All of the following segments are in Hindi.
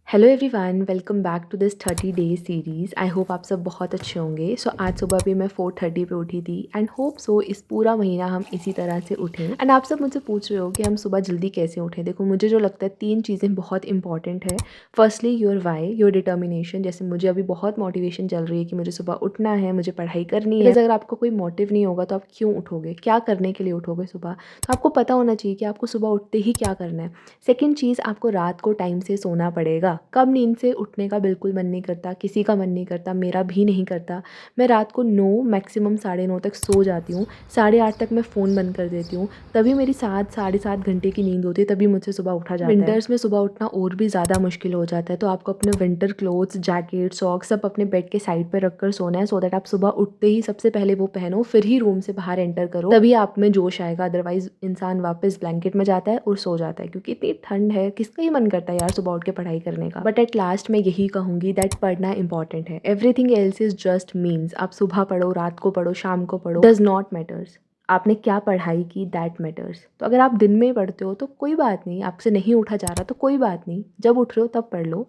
Hello everyone, welcome back to this 30 days series. I hope आप सब बहुत अच्छे होंगे। सो आज सुबह भी मैं 4:30 पे उठी थी एंड होप सो इस पूरा महीना हम इसी तरह से उठें। एंड आप सब मुझसे पूछ रहे हो कि हम सुबह जल्दी कैसे उठें। देखो, मुझे जो लगता है 3 चीज़ें बहुत इंपॉर्टेंट है। Firstly your why, your determination. जैसे मुझे अभी बहुत मोटिवेशन चल रही है कि मुझे सुबह उठना है, मुझे पढ़ाई करनी है। अगर आपको कोई मोटिव नहीं होगा तो आप क्यों उठोगे, क्या करने के लिए उठोगे सुबह। तो आपको पता होना चाहिए कि आपको सुबह उठते ही क्या करना है। सेकेंड चीज़, आपको रात को टाइम से सोना पड़ेगा। कब नींद से उठने का बिल्कुल मन नहीं करता, किसी का मन नहीं करता, मेरा भी नहीं करता। मैं रात को 9 मैक्सिमम 9:30 तक सो जाती हूँ। 8:30 तक मैं फ़ोन बंद कर देती हूँ। तभी मेरी 7 साढ़े 7 घंटे की नींद होती है, तभी मुझसे सुबह उठा जाता है। विंटर्स में सुबह उठना और भी ज़्यादा मुश्किल हो जाता है, तो आपको अपने विंटर क्लोथ्स, जैकेट, सॉक्स सब अपने बेड के साइड पर रख कर सोना है, सो दैट आप सुबह उठते ही सबसे पहले वो पहनो, फिर ही रूम से बाहर एंटर करो। तभी आप में जोश आएगा। अदरवाइज इंसान वापस ब्लैंकेट में जाता है और सो जाता है, क्योंकि इतनी ठंड है, किसका ही मन करता है यार सुबह उठ के पढ़ाई करने का। बट एट लास्ट मैं यही कहूँगी दैट पढ़ना इंपॉर्टेंट है। Everything else is just means. आप सुबह पढ़ो, रात को पढ़ो, शाम को पढ़ो, डज नॉट मैटर्स। आपने क्या पढ़ाई की, दैट मैटर्स। तो अगर आप दिन में पढ़ते हो तो कोई बात नहीं, आपसे नहीं उठा जा रहा तो कोई बात नहीं, जब उठ रहे हो तब पढ़ लो।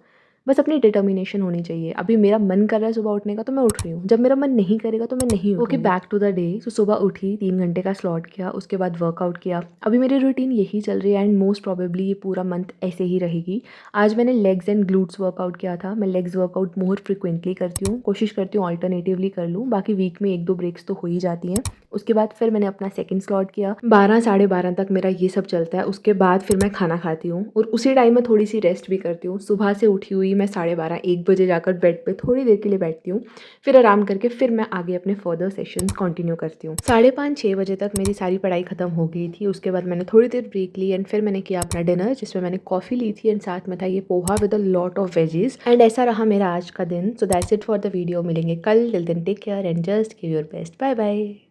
बस अपनी डिटर्मिनेशन होनी चाहिए। अभी मेरा मन कर रहा है सुबह उठने का तो मैं उठ रही हूँ, जब मेरा मन नहीं करेगा तो मैं नहीं उठूंगी। Okay, back to the day. तो सुबह उठी, 3 घंटे का स्लॉट किया, उसके बाद वर्कआउट किया। अभी मेरी रूटीन यही चल रही है एंड मोस्ट प्रोबेबली ये पूरा मंथ ऐसे ही रहेगी। आज मैंने लेग्स एंड ग्लूट्स वर्कआउट किया था। मैं लेग्स वर्कआउट मोर फ्रिक्वेंटली करती हूँ, कोशिश करती हूँ ऑल्टरनेटिवली कर लूँ। बाकी वीक में 1-2 ब्रेक्स तो हो ही जाती हैं। उसके बाद फिर मैंने अपना सेकंड स्लॉट किया। 12 साढ़े 12 तक मेरा ये सब चलता है। उसके बाद फिर मैं खाना खाती हूँ और उसी टाइम में थोड़ी सी रेस्ट भी करती हूँ। सुबह से उठी हुई मैं 12:30-1 बजे जाकर बेड पे थोड़ी देर के लिए बैठती हूँ, फिर आराम करके फिर मैं आगे अपने फर्दर सेशंस कंटिन्यू करती हूँ। 5:30-6 बजे तक मेरी सारी पढ़ाई खत्म हो गई थी। उसके बाद मैंने थोड़ी देर ब्रेक ली एंड फिर मैंने किया अपना डिनर, जिसमें मैंने कॉफ़ी ली थी एंड साथ में था ये poha with a lot of veggies. And ऐसा रहा मेरा आज का दिन। So that's it for the video. मिलेंगे कल। Till then take care and just give your best. Bye bye.